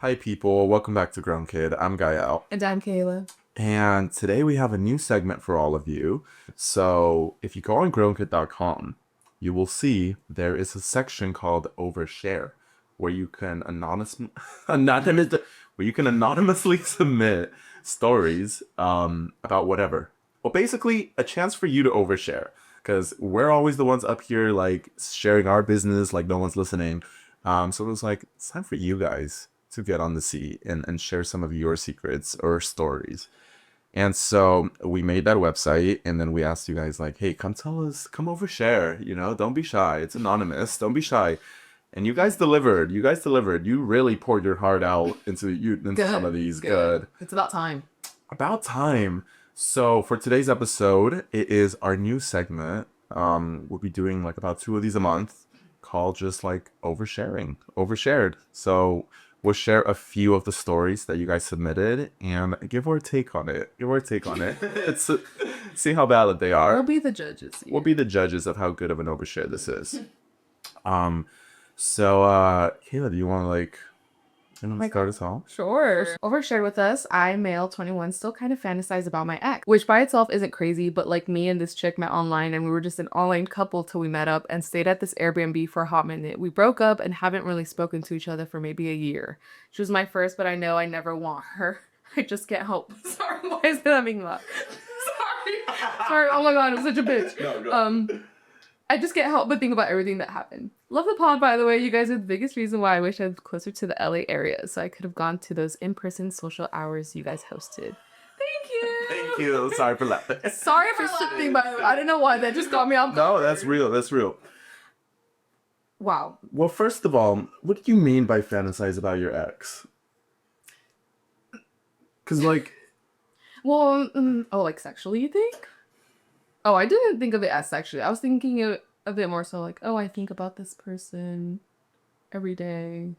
Hi, people. Welcome back to GrownKid. I'm Gael. And I'm Kayla. And today we have a new segment for all of you. So if you go on grownkid.com, you will see there is a section called overshare where you can anonymously submit stories about whatever. Well, basically a chance for you to overshare because we're always the ones up here like sharing our business like no one's listening. So it was like, it's time for you guys to get on the seat and share some of your secrets or stories. And so we made that website and then we asked you guys like, hey, come tell us, come overshare, don't be shy. It's anonymous. Don't be shy. And you guys delivered. You really poured your heart out into some of these. Good. It's about time. About time. So for today's episode, it is our new segment. We'll be doing like about 2 of these a month called just like overshared. So we'll share a few of the stories that you guys submitted and give our take on it. It's see how valid they are. We'll be the judges. We'll be the judges of how good of an overshare this is. So Kayla, do you want to start us off? Sure. Overshared with us, I, male 21, still kind of fantasize about my ex, which by itself isn't crazy, but like me and this chick met online and we were just an online couple till we met up and stayed at this Airbnb for a hot minute. We broke up and haven't really spoken to each other for maybe a year. She was my first, but I know I never want her. I just can't help. Sorry, why is that being loud? Sorry. Oh my god, I'm such a bitch. No. I just can't help but think about everything that happened. Love the pod, by the way. You guys are the biggest reason why I wish I was closer to the LA area so I could have gone to those in-person social hours you guys hosted. Thank you. Sorry for laughing. Sorry for slipping, by the way. I don't know why. That just got me off. No, that's real. Wow. Well, first of all, what do you mean by fantasize about your ex? Because Well, like sexually, you think? Oh, I didn't think of it as sexually. I was thinking of it more so like, oh, I think about this person every day.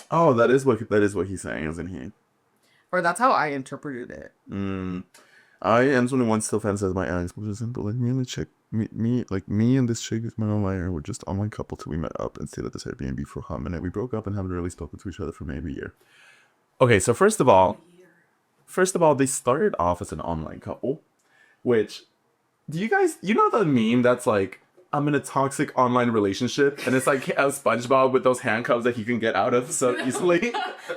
Oh, that is what he's saying, isn't he? Or that's how I interpreted it. I am 21 still fantasize my ex, which is simple. Like me and the chick, me and this chick is my online. We're just online couple till we met up and stayed at this Airbnb for a hot minute. We broke up and haven't really spoken to each other for maybe a year. Okay, so first of all, they started off as an online couple. Which, do you guys, the meme that's like, I'm in a toxic online relationship, and it's like a SpongeBob with those handcuffs that he can get out of so easily?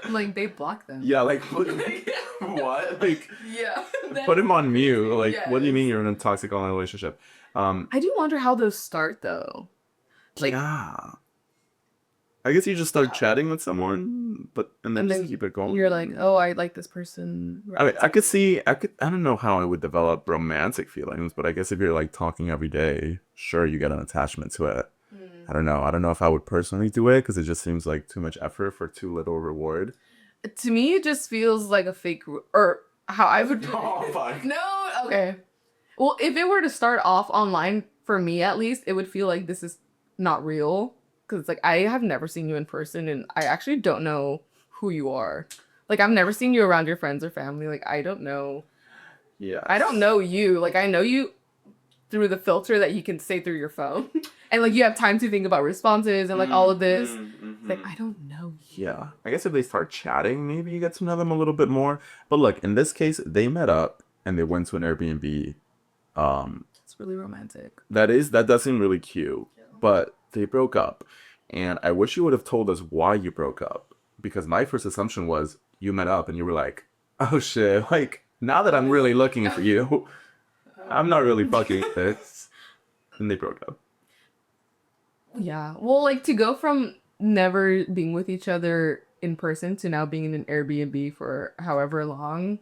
Like, they block them. Yeah, like, what? Like, yeah. Put him on mute. Like, yes. What do you mean you're in a toxic online relationship? I do wonder how those start, though. Like, I guess you just start chatting with someone, and then just keep it going. You're like, oh, I like this person. I mean, I don't know how I would develop romantic feelings, but I guess if you're like talking every day, sure, you get an attachment to it. I don't know if I would personally do it because it just seems like too much effort for too little reward. To me, it just feels like a fake, or how I would. Oh, fuck. No, okay. Well, if it were to start off online, for me at least, it would feel like this is not real. Because, like, I have never seen you in person, and I actually don't know who you are. Like, I've never seen you around your friends or family. Like, I don't know. Yeah. I don't know you. Like, I know you through the filter that you can say through your phone. And, like, you have time to think about responses and, like, all of this. Like, I don't know you. Yeah. I guess if they start chatting, maybe you get to know them a little bit more. But, look, in this case, they met up, and they went to an Airbnb. It's really romantic. That does seem really cute. Yeah. But they broke up. And I wish you would have told us why you broke up. Because my first assumption was you met up and you were like, oh shit, like, now that I'm really looking for you, I'm not really fucking this. And they broke up. Yeah. Well, like, to go from never being with each other in person to now being in an Airbnb for however long,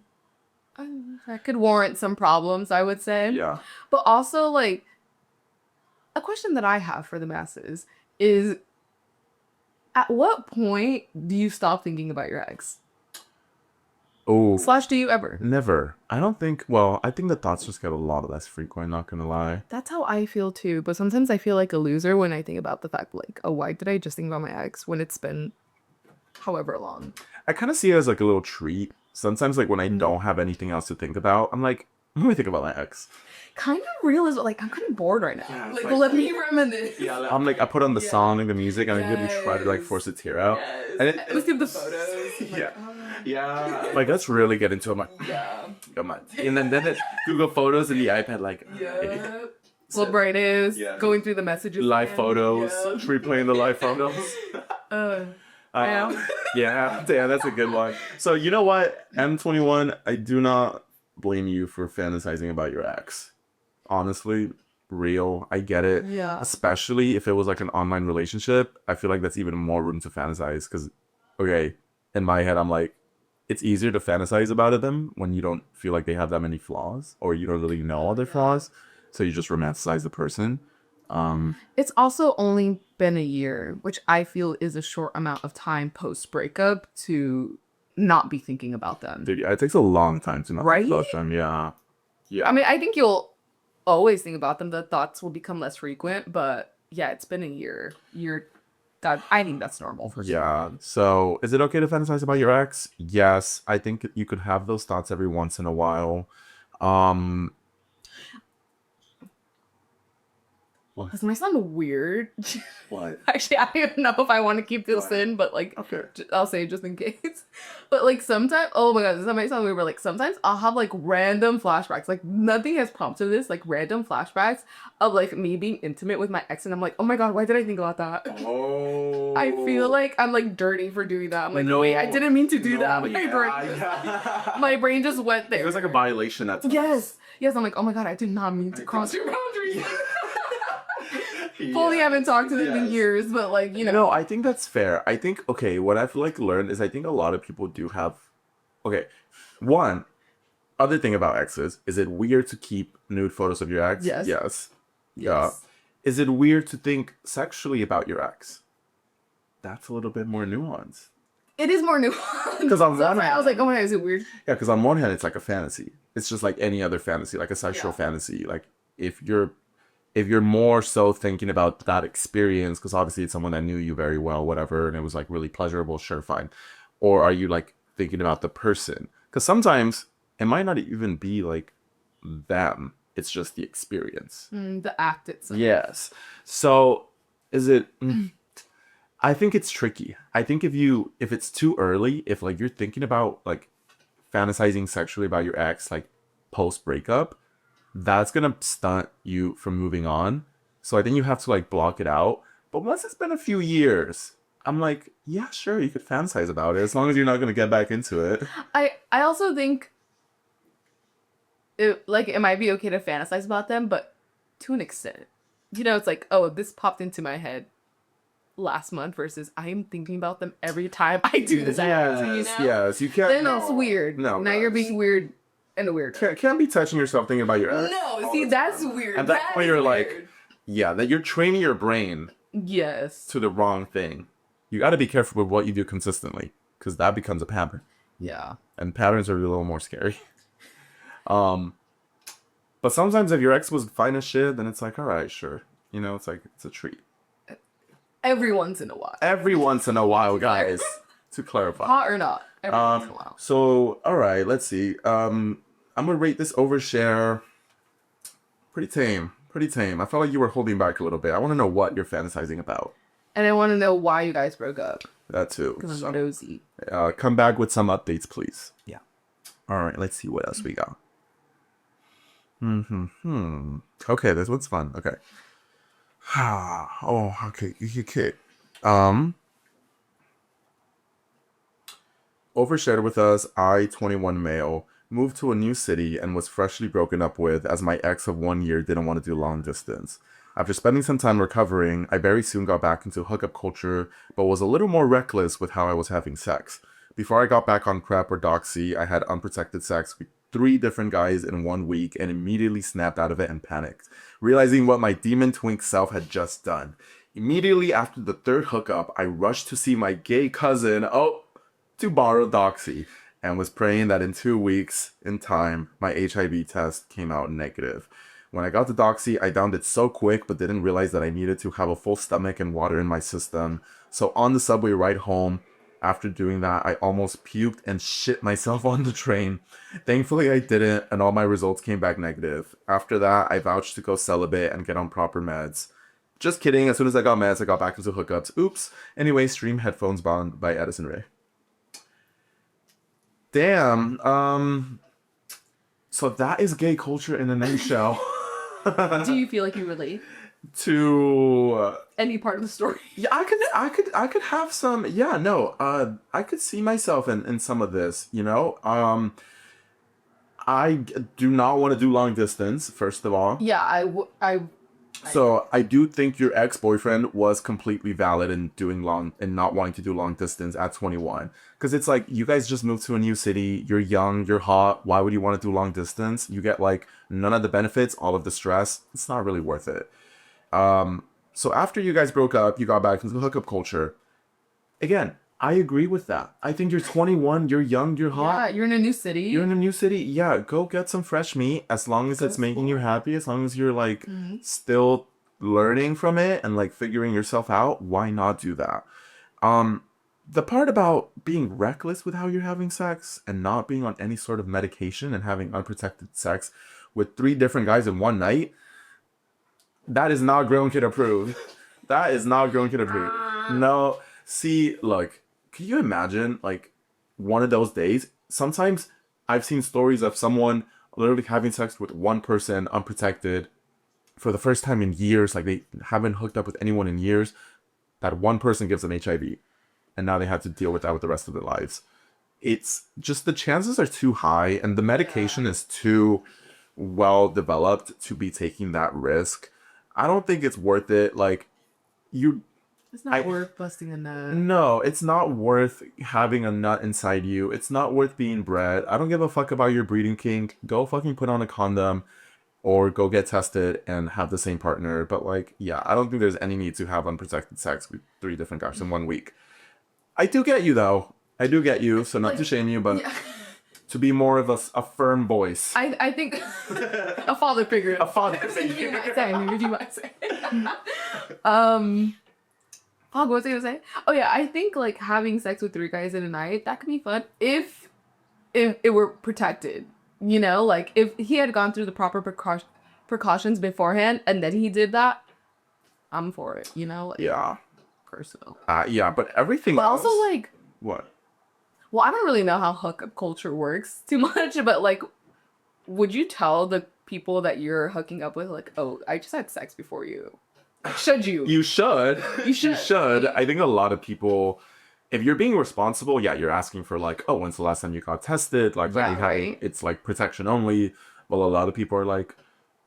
that could warrant some problems, I would say. Yeah. But also, like, a question that I have for the masses is, at what point do you stop thinking about your ex? Oh. / do you ever? Never. I think the thoughts just get a lot less frequent, not gonna lie. That's how I feel too. But sometimes I feel like a loser when I think about the fact, like, oh, why did I just think about my ex when it's been however long? I kind of see it as like a little treat. Sometimes, like, when I don't have anything else to think about, I'm like, What do I think about my ex? Kind of real as well. Like, I'm kind of bored right now. Yeah, it's Like, like- let me reminisce. Yeah, I'm like, I put on the Yeah. song and the music, and I really try to like Yes. force a tear out. Yes. And Look at the photos. I'm like, Yeah. oh. Yeah. Like, let's really get into it. I'm like, Yeah. come on. And then it Google Photos and the iPad, like, Yeah. What bright is Yeah. going through the messages. live again. photos, Yeah. replaying the live photos. Yeah. Yeah, that's a good one. So you know what, M21, I do not blame you for fantasizing about your ex. Honestly, real, I get it. Yeah. Especially if it was like an online relationship, I feel like that's even more room to fantasize. Because, okay, in my head, I'm like, it's easier to fantasize about them when you don't feel like they have that many flaws, or you don't really know all their flaws, so you just romanticize the person. It's also only been a year, which I feel is a short amount of time post breakup to not be thinking about them. Dude, yeah, it takes a long time to not Right? think about them. Yeah. I mean, I think you'll always think about them. The thoughts will become less frequent, but yeah, it's been a year. I think that's normal for sure. Yeah. So, is it okay to fantasize about your ex? Yes. I think you could have those thoughts every once in a while. This might sound weird. What? Actually, I don't even know if I want to keep this in, but like, Okay. I'll say it just in case. But like sometimes, oh my god, this might sound weird, but like sometimes I'll have like random flashbacks. Like nothing has prompted this, like random flashbacks of like me being intimate with my ex, and I'm like, oh my god, why did I think about that? Oh. I feel like I'm like dirty for doing that. I'm like, No. wait, I didn't mean to do that. Yeah. My brain just went there. It was like a violation. That's Yes. I'm like, oh my god, I did not mean to cross your boundaries. Fully haven't talked to them in years, but like, you know. No, I think that's fair. I think, okay, what I've like learned is I think a lot of people do have, okay, one, other thing about exes, is it weird to keep nude photos of your ex? Yes. Yes. Yeah. Yes. Is it weird to think sexually about your ex? That's a little bit more nuanced. It is more nuanced. Because on one I was like, oh my god, is it weird? Yeah, because on one hand, it's like a fantasy. It's just like any other fantasy, like a sexual fantasy. Like if you're more so thinking about that experience, because obviously it's someone that knew you very well, whatever, and it was like really pleasurable, sure, fine. Or are you like thinking about the person? Because sometimes it might not even be like them. It's just the experience. The act itself. Yes. So is it? I think it's tricky. I think if it's too early, if like you're thinking about like fantasizing sexually about your ex like post breakup, that's gonna stunt you from moving on. So I think you have to like block it out. But once it's been a few years, I'm like, yeah, sure, you could fantasize about it as long as you're not gonna get back into it. I also think it might be okay to fantasize about them, but to an extent. You know, it's like, oh, this popped into my head last month versus I'm thinking about them every time I do this. Yes, you can't. Then it's weird. No, now you're being weird in a weird. Can't be touching yourself thinking about your ex. No, see, that's weird. At that point, you're like, yeah, that you're training your brain yes, to the wrong thing. You got to be careful with what you do consistently, because that becomes a pattern. yeah, And patterns are a little more scary. But sometimes if your ex was fine as shit, then it's like, all right, sure. You know, it's like, it's a treat. every once in a while, Every once in a while, guys, to clarify. hot or not, every once in a while. So, all right, let's see. I'm going to rate this overshare pretty tame. Pretty tame. I felt like you were holding back a little bit. I want to know what you're fantasizing about. And I want to know why you guys broke up. That too. Because I'm nosy. Come back with some updates, please. Yeah. All right, let's see what else we got. Okay, this one's fun. Okay. Oh, okay. Okay. Overshared with us, I, 21 male, moved to a new city and was freshly broken up with as my ex of 1 year didn't want to do long distance. After spending some time recovering, I very soon got back into hookup culture, but was a little more reckless with how I was having sex. Before I got back on PrEP or Doxy, I had unprotected sex with 3 different guys in 1 week and immediately snapped out of it and panicked, realizing what my demon twink self had just done. Immediately after the 3rd hookup, I rushed to see my gay cousin, to borrow Doxy, and was praying that in 2 weeks, in time, my HIV test came out negative. When I got the Doxy, I downed it so quick, but didn't realize that I needed to have a full stomach and water in my system. So on the subway ride home, After doing that, I almost puked and shit myself on the train. Thankfully, I didn't, and all my results came back negative. After that, I vouched to go celibate and get on proper meds. Just kidding. As soon as I got meds, I got back into hookups. Oops. Anyway, stream Headphones Bound by Edison Ray. Damn. So that is gay culture in a nutshell. Do you feel like you relate To any part of the story? yeah, I could have some. Yeah, no. I could see myself in some of this. You know. Do not want to do long distance. First of all. Yeah, So I do think your ex-boyfriend was completely valid in doing long and not wanting to do long distance at 21. Because it's like, you guys just moved to a new city, you're young, you're hot, why would you want to do long distance? You get like none of the benefits, all of the stress. It's not really worth it. So after you guys broke up, you got back into the hookup culture. Again, I agree with that. I think you're 21, you're young, you're hot. yeah, you're in a new city. You're in a new city. Yeah, go get some fresh meat. As long as it's making you happy, as long as you're like still learning from it and like figuring yourself out, why not do that? The part about being reckless with how you're having sex and not being on any sort of medication and having unprotected sex with 3 different guys in one night, that is not GrownKid approved. That is not GrownKid approved. No. See, look, can you imagine like one of those days? Sometimes I've seen stories of someone literally having sex with one person unprotected for the first time in years. Like they haven't hooked up with anyone in years. That one person gives them HIV. And now they have to deal with that with the rest of their lives. It's just the chances are too high and the medication is too well developed to be taking that risk. I don't think it's worth it. Like It's not worth busting a nut. No, it's not worth having a nut inside you. It's not worth being bred. I don't give a fuck about your breeding kink. Go fucking put on a condom or go get tested and have the same partner. But like, yeah, I don't think there's any need to have unprotected sex with 3 different guys in 1 week. I do get you though. I do get you. So not to shame you, but to be more of a firm voice. I think a father figure. A father figure. If you might say. Fuck, what was I gonna say? Oh yeah, I think like having sex with 3 guys in a night, that could be fun if it were protected. You know, like if he had gone through the proper precautions beforehand and then he did that, I'm for it. You know, like, Yeah. personal. Yeah, but everything But else. also like, What? well, I don't really know how hookup culture works too much, but like, would you tell the people that you're hooking up with like, oh, I just had sex before you? Should you? You should. You should. You should. I think a lot of people, if you're being responsible, yeah, you're asking for like, oh, when's the last time you got tested? Like, Yeah, right. it's like protection only. Well, a lot of people are like,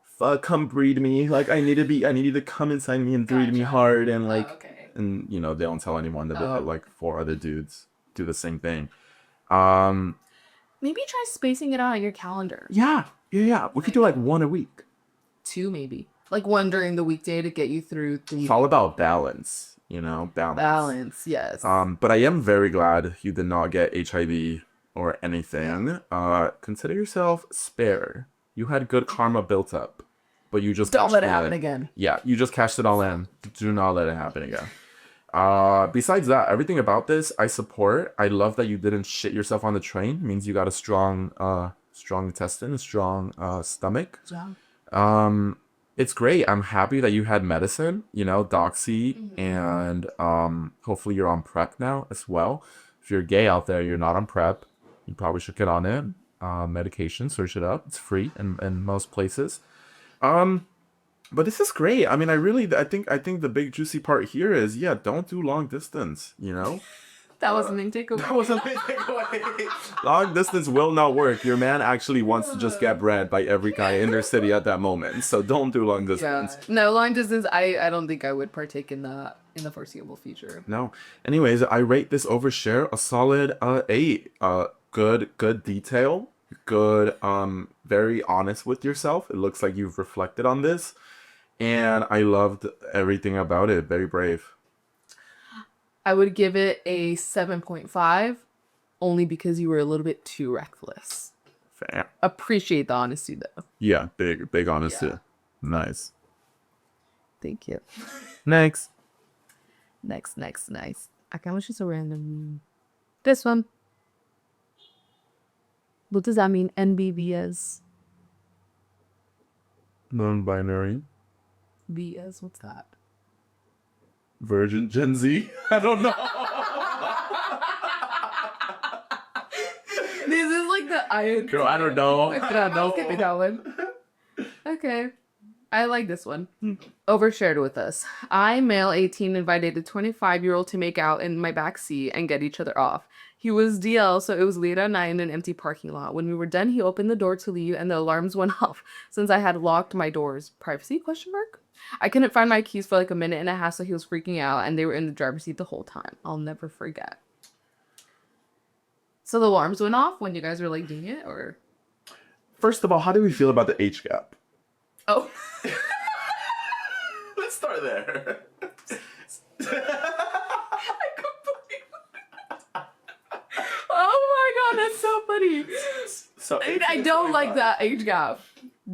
fuck, come breed me. Like, I need you to come inside me and breed me Gotcha. hard. And like, Okay. and you know, they don't tell anyone that Oh. like 4 other dudes do the same thing. Maybe try spacing it out on your calendar. Yeah. We could do like 1 a week. 2 maybe. Like 1 during the weekday to get you through the It's all about balance, you know, balance. Yes. But I am very glad you did not get HIV or anything. Consider yourself spared. You had good karma built up, but you just Don't cashed let it in. happen again. Yeah, you just cashed it all in. Do not let it happen again. Besides that, everything about this I support. I love that you didn't shit yourself on the train. It means you got a strong intestine, a strong stomach. Yeah. It's great. I'm happy that you had medicine, you know, doxy, and hopefully you're on PrEP now as well. If you're gay out there, you're not on PrEP, you probably should get on it. Medication, search it up. It's free in most places. But this is great. I mean, I think the big juicy part here is, yeah, don't do long distance, you know? That was a main takeaway. That was a big takeaway. Long distance will not work. Your man actually wants to just get bred by every guy in their city at that moment. So don't do long distance. Yeah. No, long distance, I don't think I would partake in that in the foreseeable future. No. Anyways, I rate this overshare a solid 8. Good detail. Good, very honest with yourself. It looks like you've reflected on this. And I loved everything about it. Very brave. I would give it a 7.5 only because you were a little bit too reckless. Fair. Appreciate the honesty though. Yeah, big honesty. Yeah. Nice. Thank you. Next. Next. I kind of just a random. This one. What does that mean? NBVS. Non-binary. VS, what's that? Virgin Gen Z. I don't know. This is like the iron. Girl, I don't know. Skip it, that one. Okay. I like this one. Overshared with us. I, male 18, invited a 25-year-old to make out in my back seat and get each other off. He was DL, so it was late at night in an empty parking lot. When we were done, he opened the door to leave and the alarms went off since I had locked my doors. Privacy? Question mark? I couldn't find my keys for like a minute and a half, so he was freaking out and they were in the driver's seat the whole time. I'll never forget. So the alarms went off when you guys were like doing it, or? First of all, how do we feel about the age gap? Oh. Let's start there. Oh my god, that's so funny. So I don't like that age gap.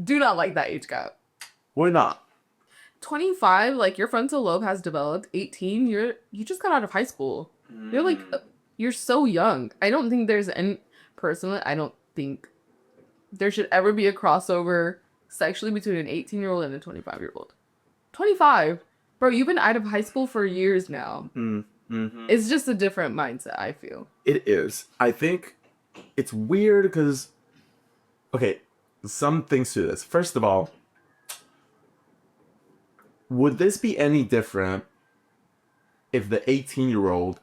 Do not like that age gap. Why not? 25, like your frontal lobe has developed. 18, you just got out of high school. You're like, you're so young. I don't think there's any, personally, I don't think there should ever be a crossover sexually between an 18-year-old and a 25-year-old. 25? Bro, you've been out of high school for years now. Mm-hmm. It's just a different mindset, I feel. It is. I think it's weird because, okay, some things to this. First of all, would this be any different if the 18-year-old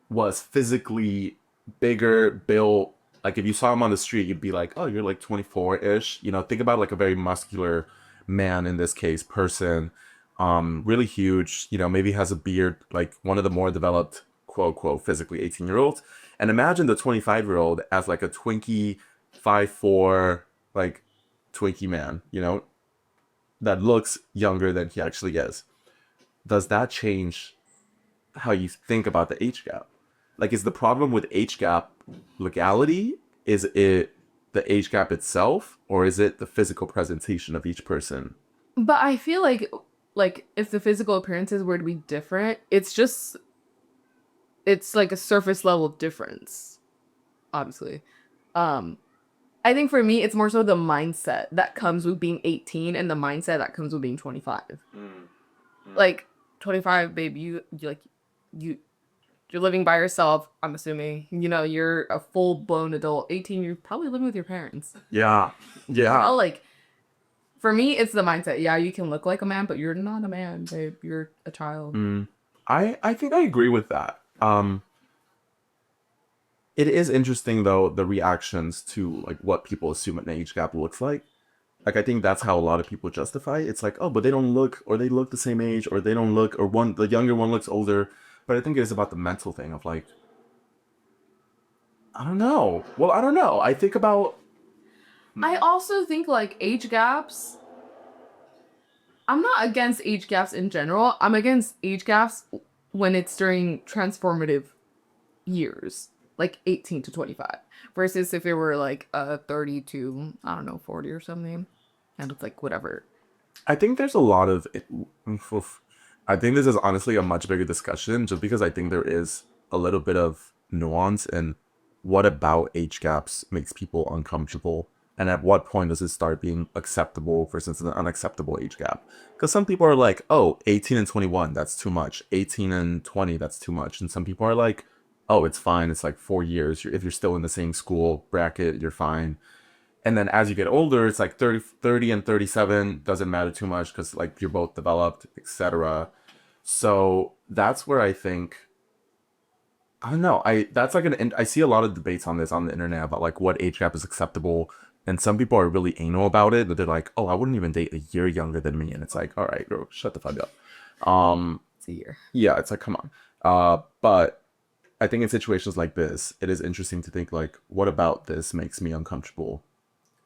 was physically bigger, built? Like if you saw him on the street, you'd be like, oh, you're like 24-ish. You know, think about like a very muscular man in this case, person, really huge, you know, maybe has a beard, like one of the more developed, quote, quote, physically 18-year-olds. And imagine the 25-year-old as like a twinkie, 5'4", like twinkie man, you know, that looks younger than he actually is. Does that change how you think about the age gap? Like, is the problem with age gap legality? Is it the age gap itself? Or is it the physical presentation of each person? But I feel like if the physical appearances were to be different, it's like a surface level difference, obviously. I think for me, it's more so the mindset that comes with being 18 and the mindset that comes with being 25. Like 25, babe, you're living by yourself, I'm assuming. You know, you're a full-blown adult. 18, you're probably living with your parents. Yeah. Yeah. Like, for me, it's the mindset. Yeah, you can look like a man, but you're not a man, babe. You're a child. I think I agree with that. It is interesting though, the reactions to like what people assume an age gap looks like. Like I think that's how a lot of people justify it. It's like, oh, but they don't look, or they look the same age, or they don't look, or the younger one looks older. But I think it is about the mental thing of like, I don't know. Well, I don't know. I think about. I also think like age gaps. I'm not against age gaps in general. I'm against age gaps when it's during transformative years, like 18 to 25, versus if it were like 30 to, I don't know, 40 or something, and it's like whatever. I think there's a lot of. I think this is honestly a much bigger discussion, just because I think there is a little bit of nuance in what about age gaps makes people uncomfortable. And at what point does it start being acceptable versus an unacceptable age gap? Because some people are like, oh, 18 and 21, that's too much. 18 and 20, that's too much. And some people are like, oh, it's fine. It's like 4 years. If you're still in the same school bracket, you're fine. And then as you get older, it's like 30 and 37 doesn't matter too much because like you're both developed, etc. So that's where I think, I don't know. I see a lot of debates on this on the internet about like what age gap is acceptable. And some people are really anal about it, but they're like, oh, I wouldn't even date a year younger than me. And it's like, all right, girl, shut the fuck up. It's a year. Yeah, it's like, come on. But I think in situations like this, it is interesting to think like, what about this makes me uncomfortable?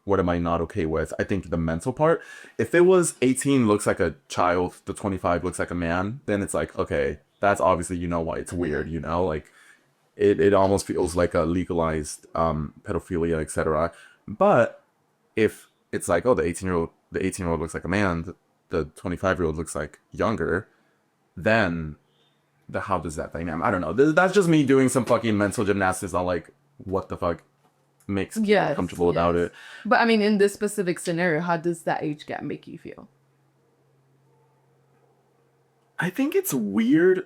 What am I not okay with? I think the mental part, if it was 18 looks like a child, the 25 looks like a man, then it's like, okay, that's obviously, you know why it's weird, you know? Like, it almost feels like a legalized pedophilia, etc. But if it's like, oh, the 18-year-old looks like a man, the 25-year-old looks like younger, then how does that dynamic? I don't know. That's just me doing some fucking mental gymnastics on like what the fuck makes people comfortable without it. But I mean, in this specific scenario, how does that age gap make you feel? I think it's weird.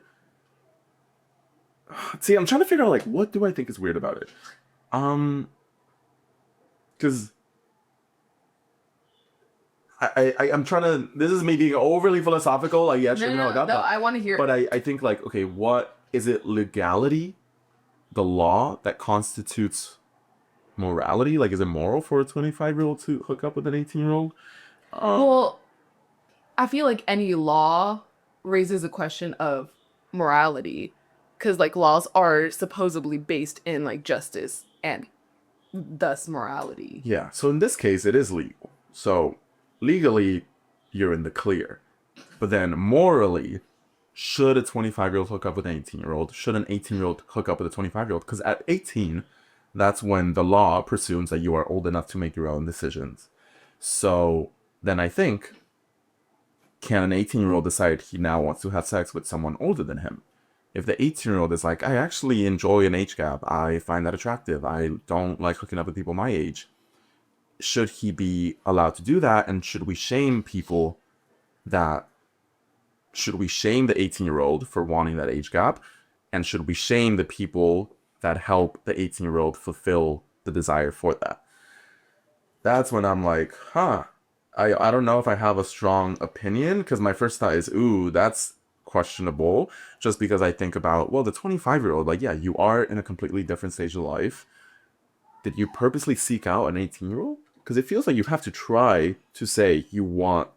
See, I'm trying to figure out like what do I think is weird about it? Because I'm trying to. This is me being overly philosophical. Like, yeah, sure, No, I want to hear. But I think like, okay, what is it? Legality, the law that constitutes morality. Like, is it moral for a 25-year-old to hook up with an 18-year-old? Well, I feel like any law raises a question of morality, because like laws are supposedly based in like justice and thus morality. Yeah. So in this case, it is legal. So legally, you're in the clear. But then morally, should a 25-year-old hook up with an 18-year-old? Should an 18-year-old hook up with a 25-year-old? Because at 18, that's when the law presumes that you are old enough to make your own decisions. So then I think, can an 18-year-old decide he now wants to have sex with someone older than him? If the 18-year-old is like, I actually enjoy an age gap, I find that attractive, I don't like hooking up with people my age, should he be allowed to do that? And should we shame people that, should we shame the 18-year-old for wanting that age gap? And should we shame the people that help the 18-year-old fulfill the desire for that? That's when I'm like, I don't know if I have a strong opinion, because my first thought is, ooh, that's questionable, just because I think about, well, the 25-year-old, like, yeah, you are in a completely different stage of life. Did you purposely seek out an 18-year-old? Because it feels like you have to try to say you want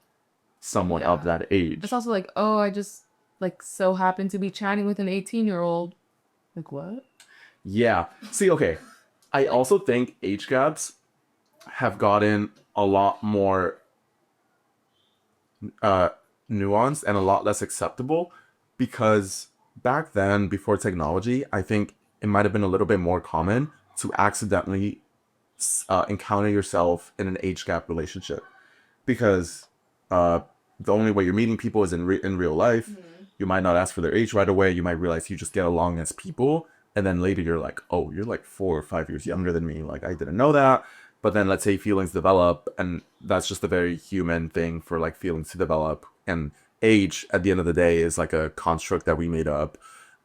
someone of that age. It's also like, oh, I just like so happen to be chatting with an 18-year-old. Like, what? Yeah. See, okay. I also think age gaps have gotten a lot more nuanced and a lot less acceptable, because back then, before technology, I think it might have been a little bit more common to accidentally encounter yourself in an age gap relationship, because the only way you're meeting people is in real life. You might not ask for their age right away. You might realize you just get along as people, and then later you're like, oh, you're like 4 or 5 years younger than me. Like, I didn't know that. But then let's say feelings develop, and that's just a very human thing for like feelings to develop. And age, at the end of the day, is like a construct that we made up.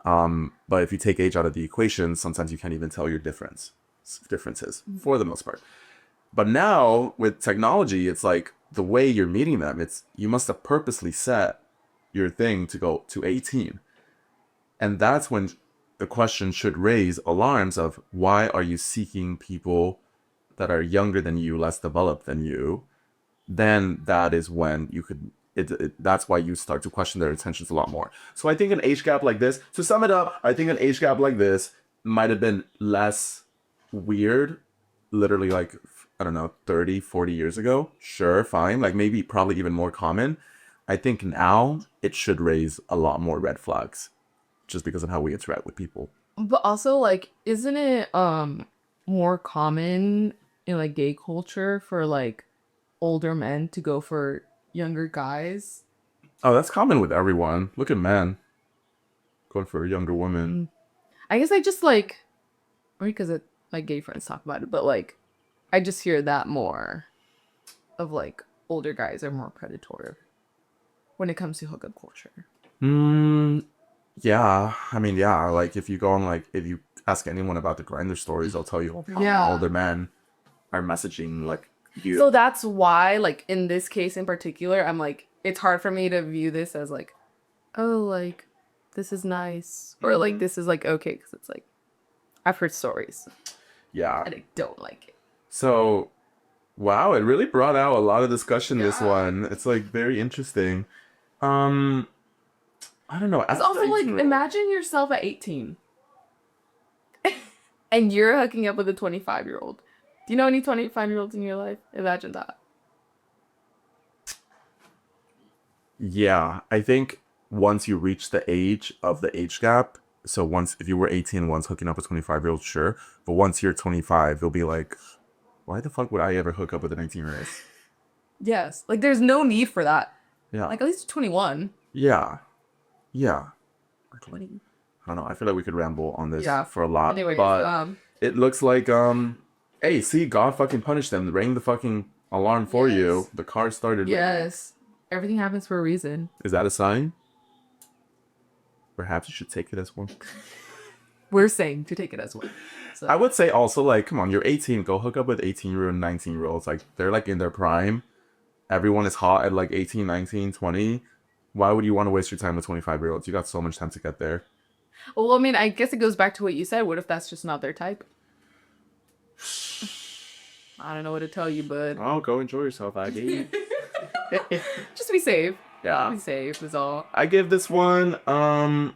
But if you take age out of the equation, sometimes you can't even tell your differences for the most part. But now with technology, it's like the way you're meeting them, it's you must have purposely set your thing to go to 18. And that's when the question should raise alarms of, why are you seeking people that are younger than you, less developed than you? Then that is when you could, that's why you start to question their intentions a lot more. So I think an age gap like this, to sum it up, I think an age gap like this might have been less weird, literally like, I don't know, 30, 40 years ago. Sure, fine. Like maybe probably even more common. I think now it should raise a lot more red flags, just because of how we interact with people. But also, like, isn't it more common in like gay culture for like older men to go for younger guys? Oh, that's common with everyone. Look at men going for a younger woman. I guess I just like, or because my gay friends talk about it, but like, I just hear that more of like older guys are more predatory when it comes to hookup culture. Yeah. I mean, yeah. Like if you go on, like if you ask anyone about the Grindr stories, they'll tell you older men are messaging like you. So that's why, like in this case in particular, I'm like, it's hard for me to view this as like, oh, like this is nice, or like this is like okay, because it's like I've heard stories. Yeah. And I don't like it. So, wow, it really brought out a lot of discussion. This one, it's like very interesting. I don't know. It's also like, imagine yourself at 18 and you're hooking up with a 25-year-old. Do you know any 25-year-olds in your life? Imagine that. Yeah, I think once you reach the age of the age gap, so once, if you were 18 once hooking up with 25-year-old, sure. But once you're 25, you'll be like, why the fuck would I ever hook up with a 19-year-old? Yes. Like, there's no need for that. Yeah. Like, at least 21. Yeah. Yeah. or 20. I don't know. I feel like we could ramble on this Yeah. for a lot. Anyways, but it looks like, hey, see, God fucking punished them. Rang the fucking alarm for you. The car started. Yes. Everything happens for a reason. Is that a sign? Perhaps you should take it as one. We're saying to take it as one. So. I would say also, like, come on, you're 18. Go hook up with 18-year-old and 19-year-olds. Like, they're, like, in their prime. Everyone is hot at, like, 18, 19, 20. Why would you want to waste your time with 25-year-olds? You got so much time to get there. Well, I mean, I guess it goes back to what you said. What if that's just not their type? I don't know what to tell you, bud. Oh, go enjoy yourself, Aggie. Just be safe. Yeah. Be safe is all. I give this one, also,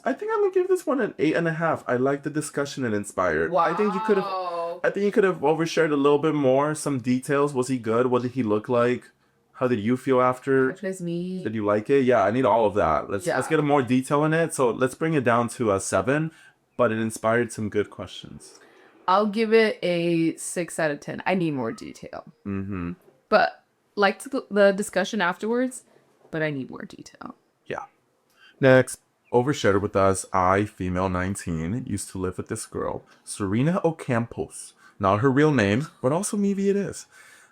I think I'm gonna give this one an 8.5. I like the discussion it inspired. Wow. I think you could have overshared a little bit more. Some details. Was he good? What did he look like? How did you feel after? Me. Did you like it? Yeah, I need all of that. Let's get more detail in it. So let's bring it down to a 7, but it inspired some good questions. I'll give it a 6 out of 10. I need more detail. Mm-hmm. But liked the discussion afterwards, but I need more detail. Yeah. Next, overshared with us, I, female 19, used to live with this girl, Serena Ocampos. Not her real name, but also maybe it is.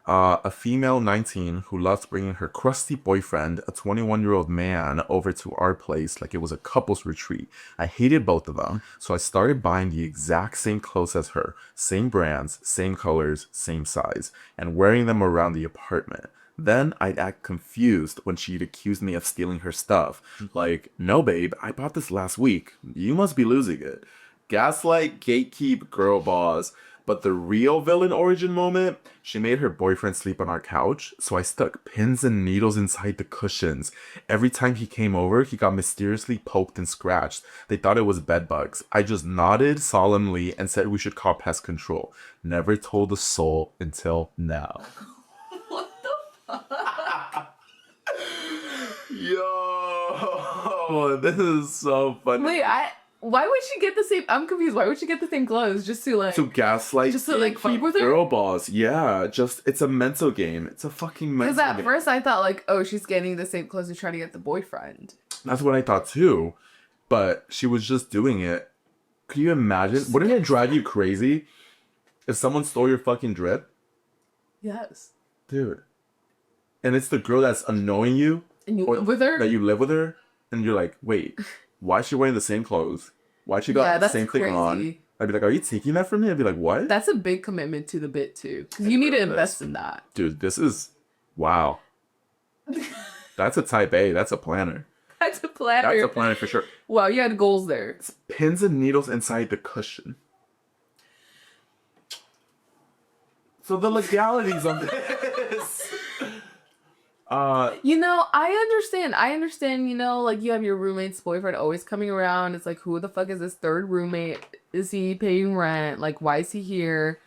A female 19 who loves bringing her crusty boyfriend, a 21-year-old man, over to our place like it was a couple's retreat. I hated both of them, so I started buying the exact same clothes as her, same brands, same colors, same size, and wearing them around the apartment. Then I'd act confused when she'd accuse me of stealing her stuff. Like, no babe, I bought this last week. You must be losing it. Gaslight, gatekeep, girl boss. But the real villain origin moment, she made her boyfriend sleep on our couch, so I stuck pins and needles inside the cushions. Every time he came over, he got mysteriously poked and scratched. They thought it was bed bugs. I just nodded solemnly and said we should call pest control. Never told a soul until now. What the fuck? Yo, this is so funny. Wait, why would she get the same? I'm confused. Why would she get the same clothes just to like? To gaslight. Just to like keep with her. Girl boss. Yeah, it's a mental game. It's a fucking mental game. Because at first I thought like, oh, she's getting the same clothes to try to get the boyfriend. That's what I thought too, but she was just doing it. Could you imagine? Wouldn't it drive you crazy if someone stole your fucking drip? Yes. Dude. And it's the girl that's annoying you. And you live with her? That you live with her. And you're like, wait, why is she wearing the same clothes? Why she got the same thing on? I'd be like, are you taking that from me? I'd be like, what? That's a big commitment to the bit too. Because you need to invest in that. Dude, this is, wow. That's a type A. That's a planner. That's a planner. That's a planner for sure. Wow, you had goals there. It's pins and needles inside the cushion. So the legalities of this. You know, I understand, you know, like you have your roommate's boyfriend always coming around. It's like, who the fuck is this third roommate? Is he paying rent? Like, why is he here?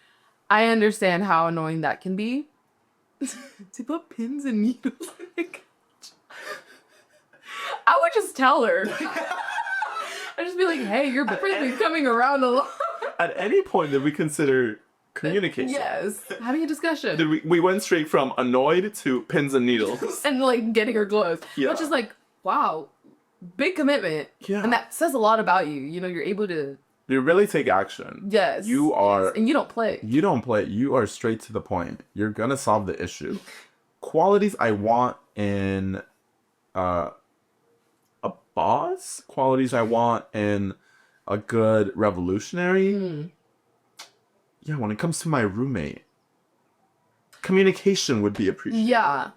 I understand how annoying that can be. To put pins and needles in the couch. I would just tell her. I'd just be like, hey, your boyfriend's been coming around a lot. At any point did we consider communication? Yes. Having a discussion. We went straight from annoyed to pins and needles. And like getting her clothes. Yeah. Which is like, wow, big commitment. Yeah. And that says a lot about you. You know, you're able to. You really take action. Yes. You are. Yes. And you don't play. You don't play. You are straight to the point. You're gonna solve the issue. Qualities I want in a boss. Qualities I want in a good revolutionary. Yeah, when it comes to my roommate, communication would be appreciated. Yeah.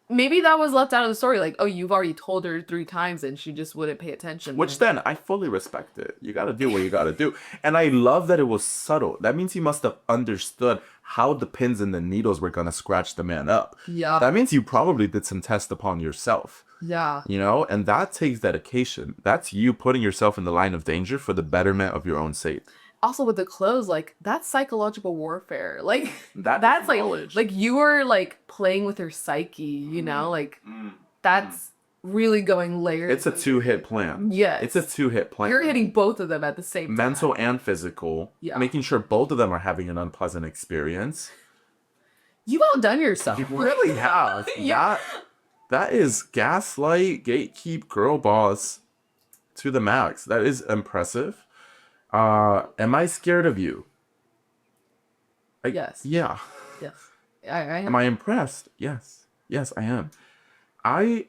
Maybe that was left out of the story. Like, oh, you've already told her 3 times and she just wouldn't pay attention. Which then, I fully respect it. You gotta do what you gotta do. And I love that it was subtle. That means you must have understood how the pins and the needles were gonna scratch the man up. Yeah. That means you probably did some tests upon yourself. Yeah. You know? And that takes dedication. That's you putting yourself in the line of danger for the betterment of your own sake. Also with the clothes, like that's psychological warfare. Like that's knowledge. Like you are like playing with her psyche, you know, like that's really going layers. It's a 2-hit plan. Yes. It's a 2-hit plan. You're hitting both of them at the same time. Mental and physical. Yeah. Making sure both of them are having an unpleasant experience. You've outdone yourself. You really have. Yeah. That is gaslight, gatekeep, girl boss to the max. That is impressive. Am I scared of you? Yes. Yeah. Yes. I Am am. I impressed? Yes. Yes, I am. I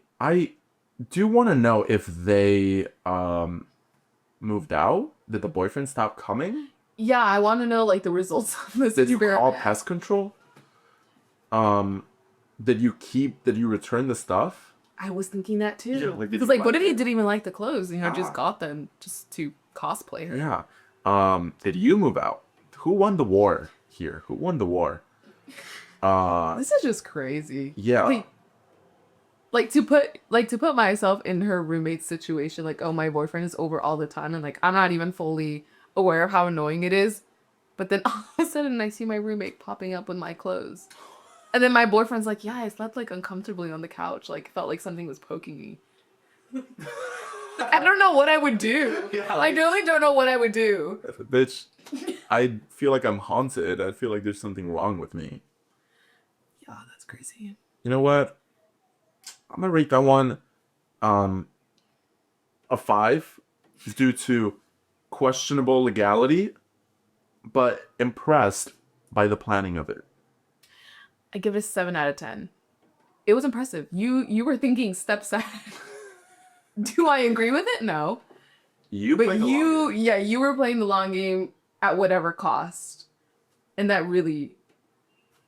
do want to know if they moved out. Did the boyfriend stop coming? Yeah, I want to know like the results of this Did you experiment. call pest control? Um, did you return the stuff? I was thinking that too. Yeah, like, did Because you like, what like if he it? didn't even like the clothes? You know, just Ah. got them just to cosplay her. Yeah. Did you move out? Who won the war here? Who won the war? This is just crazy. Yeah. Like to put myself in her roommate's situation, like, oh, my boyfriend is over all the time, and like I'm not even fully aware of how annoying it is. But then all of a sudden I see my roommate popping up with my clothes. And then my boyfriend's like, yeah, I slept like uncomfortably on the couch. Like felt like something was poking me. I don't know what I would do. Yeah, I really don't know what I would do. Bitch, I feel like I'm haunted. I feel like there's something wrong with me. Yeah, that's crazy. You know what? I'm gonna rate that one um a 5 due to questionable legality, but impressed by the planning of it. I give it a 7 out of 10. It was impressive. You were thinking steps ahead. Do I agree with it? No. You But played the long game. yeah, you were playing the long game at whatever cost. And that really,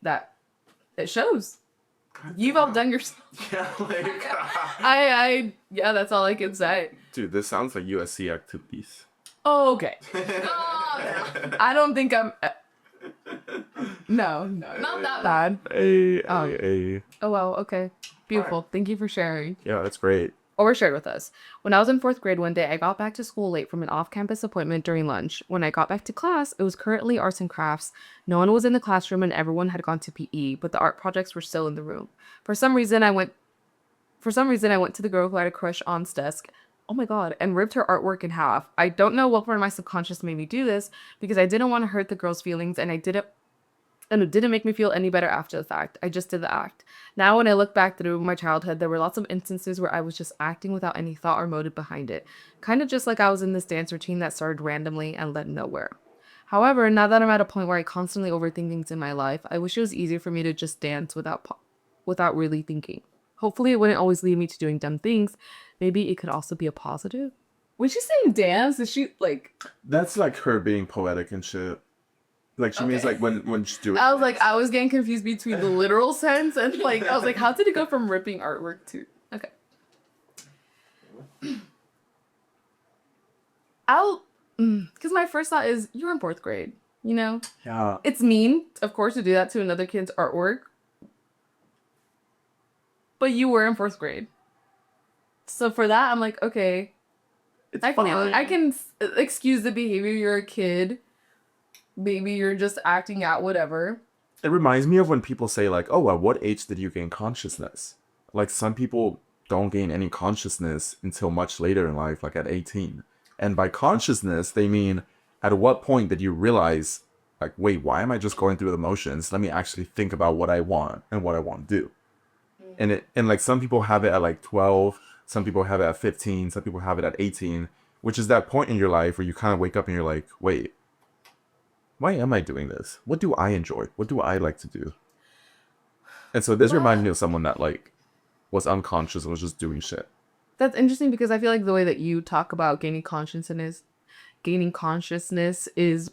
that, it shows. You've outdone yourself. Yeah, like Yeah, that's all I can say. dude, this sounds like USC activities. Oh, okay. I don't think I'm, no, not that bad. Hey, Oh. hey. Oh, well, okay. Beautiful. Thank you for sharing. Yeah, that's great. Overshared with us. When I was in 4th grade one day, I got back to school late from an off-campus appointment during lunch. When I got back to class, it was currently arts and crafts. No one was in the classroom and everyone had gone to PE, but the art projects were still in the room. For some reason, I went to the girl who had a crush on's desk. Oh my god, and ripped her artwork in half. I don't know what part of my subconscious made me do this because I didn't want to hurt the girl's feelings and it didn't make me feel any better after the fact. I just did the act. Now, when I look back through my childhood, there were lots of instances where I was just acting without any thought or motive behind it. Kind of just like I was in this dance routine that started randomly and led nowhere. However, now that I'm at a point where I constantly overthink things in my life, I wish it was easier for me to just dance without really thinking. Hopefully, it wouldn't always lead me to doing dumb things. Maybe it could also be a positive. When she's saying dance, is she like... That's like her being poetic and shit. Like she means Okay. like when she's doing. I was like, I was getting confused between the literal sense and like, I was like, how did it go from ripping artwork to... Okay. Because my first thought is, you're in 4th grade, you know? Yeah. It's mean, of course, to do that to another kid's artwork. But you were in 4th grade. So for that, I'm like, okay. It's I fine. can excuse the behavior. You're a kid. Maybe you're just acting out, whatever. It reminds me of when people say like, "Oh, at what age did you gain consciousness?" Like some people don't gain any consciousness until much later in life, like at 18. And by consciousness, they mean at what point did you realize, like, wait, why am I just going through the motions? Let me actually think about what I want and what I want to do. And like some people have it at like 12, some people have it at 15, some people have it at 18, which is that point in your life where you kind of wake up and you're like, wait, why am I doing this? What do I enjoy? What do I like to do? And so this reminded me of someone that like was unconscious and was just doing shit. That's interesting because I feel like the way that you talk about gaining consciousness is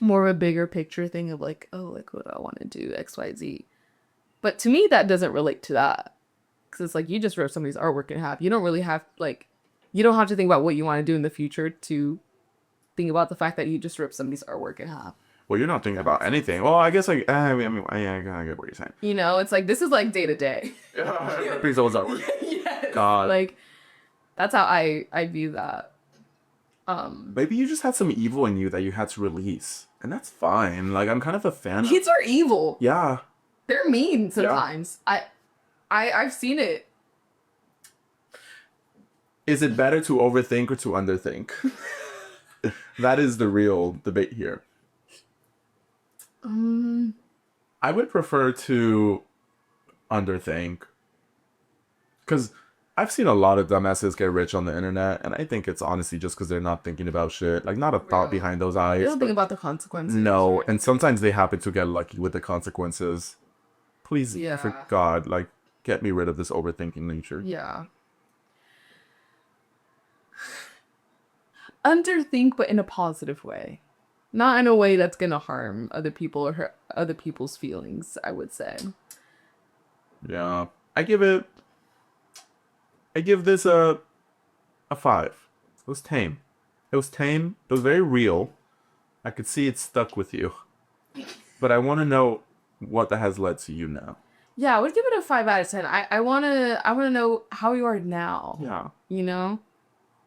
more of a bigger picture thing of like, oh, like what do I want to do, X, Y, Z. But to me, that doesn't relate to that. Because it's like you just wrote somebody's artwork in half. You don't really have you don't have to think about what you want to do in the future to think about the fact that you just ripped somebody's artwork in half. Well, you're not thinking about anything. Well, I guess like I get what you're saying. You know, it's like this is like day to day. Please always artwork. Yes. God. Like that's how I view that. Maybe you just had some evil in you that you had to release, and that's fine. Like I'm kind of a fan. Kids are evil. Yeah. They're mean sometimes. Yeah. I've seen it. Is it better to overthink or to underthink? That is the real debate here. I would prefer to underthink. Because I've seen a lot of dumbasses get rich on the internet, and I think it's honestly just because they're not thinking about shit. Like, not a thought Yeah. behind those You eyes. don't think about the consequences. No, right? and sometimes they happen to get lucky with the consequences. Please, Yeah. for God, like, get me rid of this overthinking nature. Yeah. Underthink, but in a positive way. Not in a way that's gonna harm other people or hurt other people's feelings, I would say. Yeah. I give this a 5. It was tame. It was tame. It was very real. I could see it stuck with you. But I want to know what that has led to you now. Yeah, I would give it a 5 out of 10. I wanna know how you are now. Yeah. You know?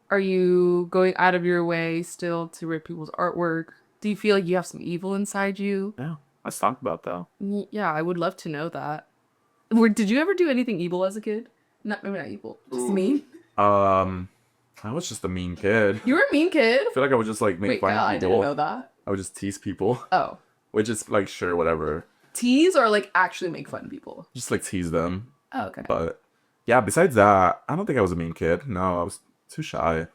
Are you going out of your way still to rip people's artwork? Do you feel like you have some evil inside you? Yeah. Let's talk about that. Yeah, I would love to know that. Did you ever do anything evil as a kid? Maybe not evil. Just mean? I was just a mean kid. You were a mean kid? I feel like I would just like make Wait, fun no, of I people. didn't know that. I would just tease people. Oh. Which is like, sure, whatever. Tease or like actually make fun of people? Just like tease them. Oh, okay. But yeah, besides that, I don't think I was a mean kid. No, I was too shy.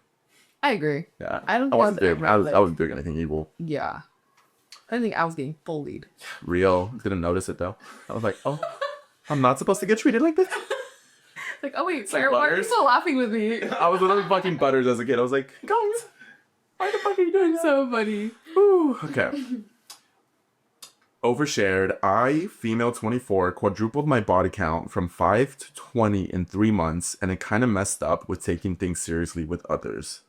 I agree. Yeah. I don't I wasn't think doing, I wasn't doing anything evil. Yeah. I don't think I was getting bullied. Real. Didn't notice it though. I was like, oh, I'm not supposed to get treated like this? Like, oh wait, like Sarah, why are you Butters. still laughing with me? I was literally fucking Butters as a kid. I was like, guys, why the fuck are you doing that? So funny. Whew. Okay. Overshared. I, female 24, quadrupled my body count from 5 to 20 in 3 months, and it kind of messed up with taking things seriously with others.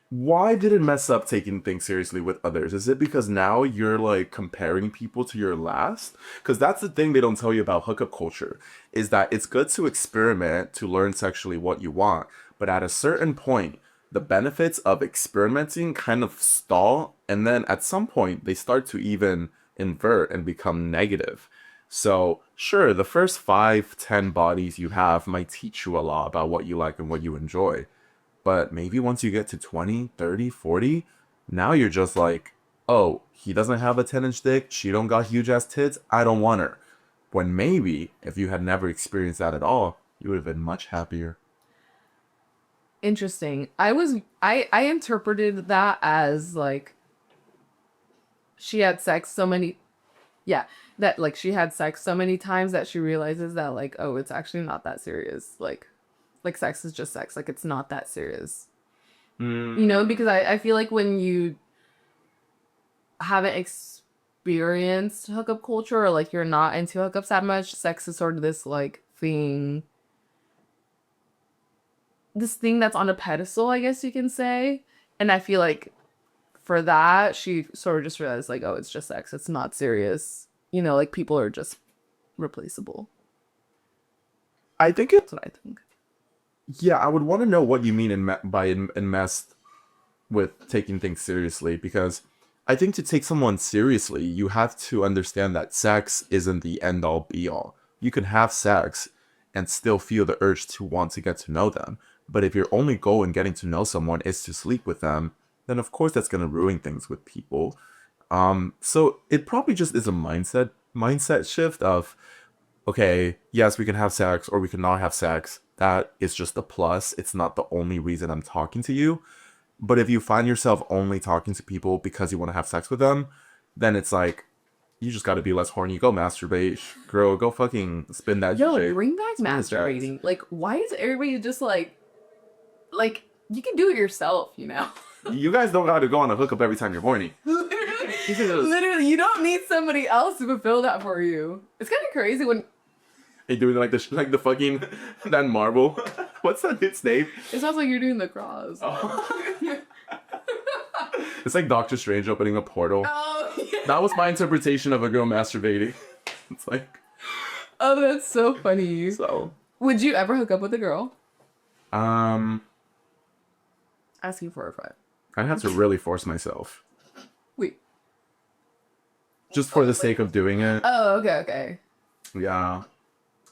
Why did it mess up taking things seriously with others? Is it because now you're like comparing people to your last? Because that's the thing they don't tell you about hookup culture, is that it's good to experiment to learn sexually what you want, but at a certain point, the benefits of experimenting kind of stall, and then at some point they start to even invert and become negative. So sure, the first 5-10 bodies you have might teach you a lot about what you like and what you enjoy. But maybe once you get to 20, 30, 40, now you're just like, oh, he doesn't have a 10-inch dick, she don't got huge ass tits, I don't want her. When maybe, if you had never experienced that at all, you would have been much happier. Interesting. I interpreted that as like she had sex so many that like she had sex so many times that she realizes that like, oh, it's actually not that serious. Like sex is just sex. Like it's not that serious. You know, because I feel like when you haven't experienced hookup culture or like you're not into hookups that much, sex is sort of this like this thing that's on a pedestal, I guess you can say. And I feel like for that, she sort of just realized like, oh, it's just sex. It's not serious. You know, like people are just replaceable. I think That's what I think. yeah, I would want to know what you mean by messed with taking things seriously, because I think to take someone seriously, you have to understand that sex isn't the end all be all. You can have sex and still feel the urge to want to get to know them. But if your only goal in getting to know someone is to sleep with them, then of course that's going to ruin things with people. So it probably just is a mindset shift of, okay, yes, we can have sex or we can not have sex. That is just a plus. It's not the only reason I'm talking to you. But if you find yourself only talking to people because you want to have sex with them, then it's like, you just got to be less horny. Go masturbate. Girl, go fucking spin that Yo, shit. bring back masturbating. Like, why is everybody just like, you can do it yourself, you know? You guys don't got to go on a hookup every time you're horny. Literally, you don't need somebody else to fulfill that for you. It's kind of crazy when Hey, doing like the fucking that marble. What's that dude's name? it sounds like you're doing the cross. Oh. It's like Doctor Strange opening a portal. Oh, yeah. That was my interpretation of a girl masturbating. It's like, Oh, that's so funny. so. Would you ever hook up with a girl? Um, Asking for a friend. I'd have to really force myself, Wait. just for the sake of doing it. Oh, okay. Yeah,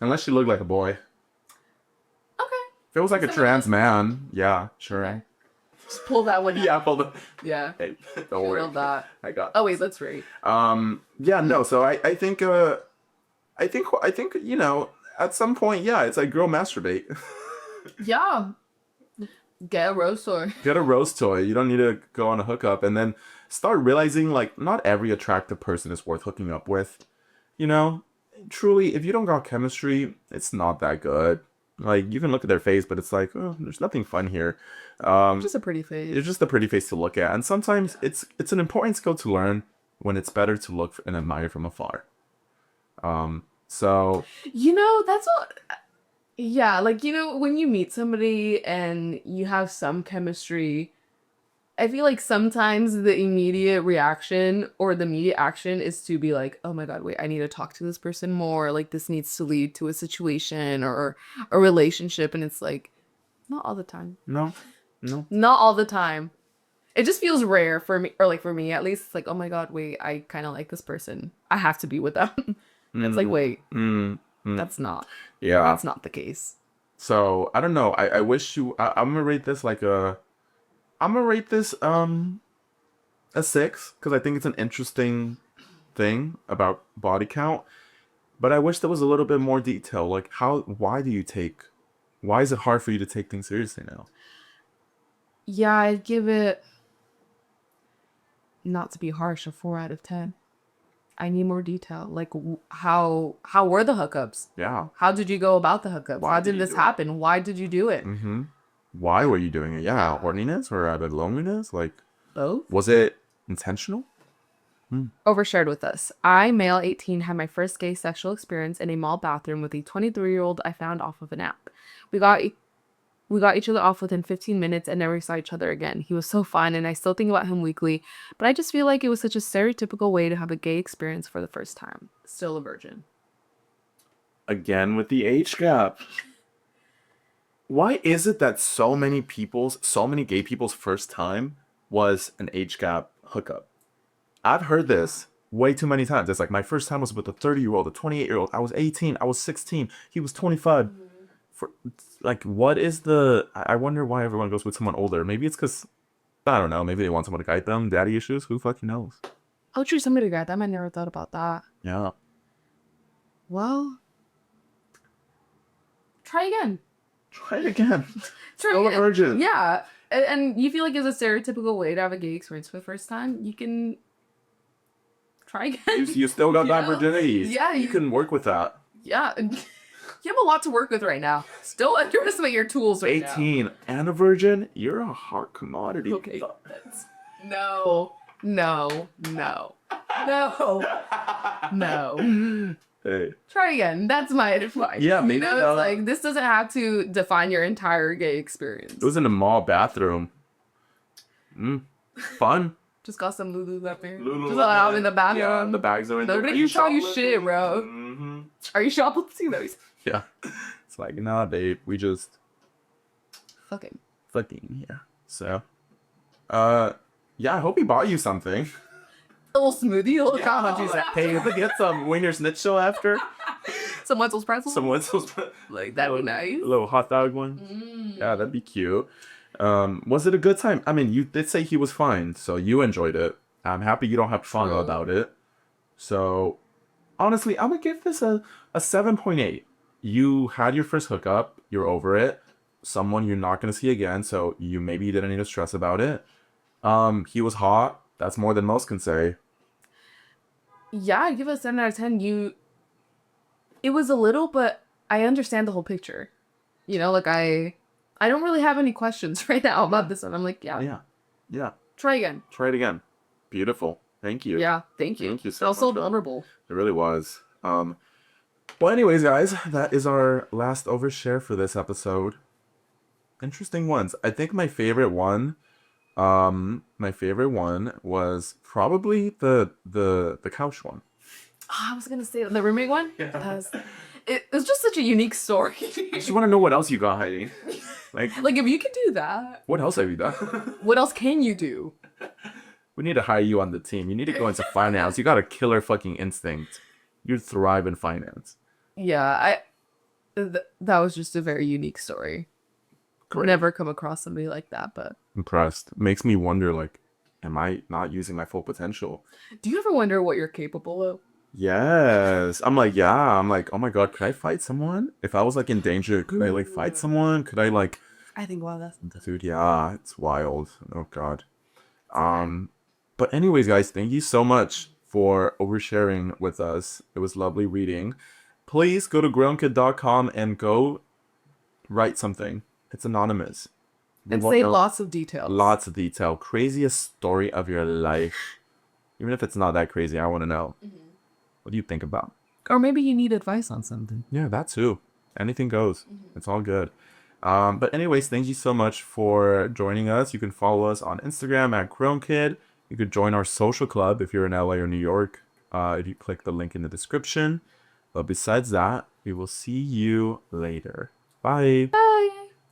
unless she looked like a boy. Okay. If it was like a trans man, yeah, sure. Okay. Just pull that one. Yeah, hold on. Yeah. Hey, don't worry. Feel that. I got. Oh wait, let's rate. Yeah, no. So I think you know, at some point, yeah, it's like girl masturbate. Yeah. Get a rose toy. Get a rose toy. You don't need to go on a hookup. And then start realizing, like, not every attractive person is worth hooking up with. You know? Truly, if you don't got chemistry, it's not that good. Like, you can look at their face, but it's like, oh, there's nothing fun here. Just a pretty face. It's just a pretty face to look at. And sometimes it's an important skill to learn when it's better to look and admire from afar. So That's what. Yeah, like, when you meet somebody and you have some chemistry, I feel like sometimes the immediate reaction or the immediate action is to be like, oh my God, wait, I need to talk to this person more. Like, this needs to lead to a situation or a relationship. And it's like, not all the time. no. Not all the time. It just feels rare for me, or like for me at least. It's like, oh my God, wait, I kind of like this person. I have to be with them. And it's like, wait, that's not the case. So I don't know. I wish you. I'm gonna rate this a 6 because I think it's an interesting thing about body count. But I wish there was a little bit more detail. Like why is it hard for you to take things seriously now? Yeah, I'd give it, not to be harsh, a 4 out of 10. I need more detail. Like, how were the hookups? Yeah. How did you go about the hookups? How did this happen? Why did you do it? Mm-hmm. Why were you doing it? Yeah, horniness or out of loneliness? Like, Both. was it intentional? Overshared with us. I, male 18, had my first gay sexual experience in a mall bathroom with a 23-year-old I found off of an app. We got each other off within 15 minutes and never saw each other again. He was so fun, and I still think about him weekly, but I just feel like it was such a stereotypical way to have a gay experience for the first time. Still a virgin. Again with the age gap. Why is it that so many gay people's first time was an age gap hookup? I've heard this way too many times. It's like, my first time was with a 30-year-old, a 28-year-old. I was 18. I was 16. He was 25. For like, what is I wonder why everyone goes with someone older. Maybe it's because, I don't know, maybe they want someone to guide them. Daddy issues. Who fucking knows? Oh, true. Somebody to guide them. I never thought about that. Yeah. Well, try again. Try it again. Still a virgin. Yeah. And you feel like it's a stereotypical way to have a gay experience for the first time. You can try again. You still got that virginity. Yeah. You can work with that. Yeah. You have a lot to work with right now. Still underestimate your tools right 18 and a virgin, you're a hard commodity. Okay. No. Hey. Try again. That's my advice. Yeah, maybe. It's like, this doesn't have to define your entire gay experience. It was in a mall bathroom. Fun. Just got some Lululemon. Just out in the bathroom. Yeah, the bags are in there. You show you shit, bro. Mm-hmm. Are you shoplifting those? Yeah. It's like, nah, babe. We just fucking. Yeah. So, yeah, I hope he bought you something. A little smoothie, a little combination. Hey, if we get some Wiener Schnitzel after. Some Wetzel's pretzels. Like, that would be nice. A little hot dog one. Yeah, that'd be cute. Was it a good time? I mean, you did say he was fine, so you enjoyed it. I'm happy you don't have fun about it. So, honestly, I'm gonna give this a 7.8. You had your first hookup, you're over it. Someone you're not gonna see again, so maybe you didn't need to stress about it. He was hot. That's more than most can say. Yeah, I'd give it a 7 out of 10. It was a little, but I understand the whole picture. Like, I don't really have any questions right now about this one. I'm like, yeah. Try again. Try it again. Beautiful. Thank you. Yeah, thank you. Thank you so much. So honorable. It really was. Well, anyways, guys, that is our last overshare for this episode. Interesting ones. I think my favorite one was probably the couch one. Oh, I was gonna say the roommate one. Yeah. It was just such a unique story. I just want to know what else you got, Heidi. Like if you could do that, what else have you done? What else can you do? We need to hire you on the team. You need to go into finance. You got a killer fucking instinct. You thrive in finance. Yeah, that was just a very unique story. Great. Never come across somebody like that, but impressed. Makes me wonder, like, am I not using my full potential? Do you ever wonder what you're capable of? Yes. I'm like, yeah. I'm like, oh my God, could I fight someone? If I was like in danger, could I like fight someone? Could I like, I think, wow, that's dude, yeah, it's wild. Oh God. But anyways, guys, thank you so much for oversharing with us. It was lovely reading. Please go to grownkid.com and go write something. It's anonymous. We and won't say know lots of details. lots of detail. Craziest story of your life. Even if it's not that crazy, I want to know. What do you think about? Or maybe you need advice on something. Yeah, that too. Anything goes. It's all good. But anyways, thank you so much for joining us. You can follow us on Instagram at GrownKid. You could join our social club if you're in LA or New York. If you click the link in the description. But besides that, we will see you later. Bye. Bye.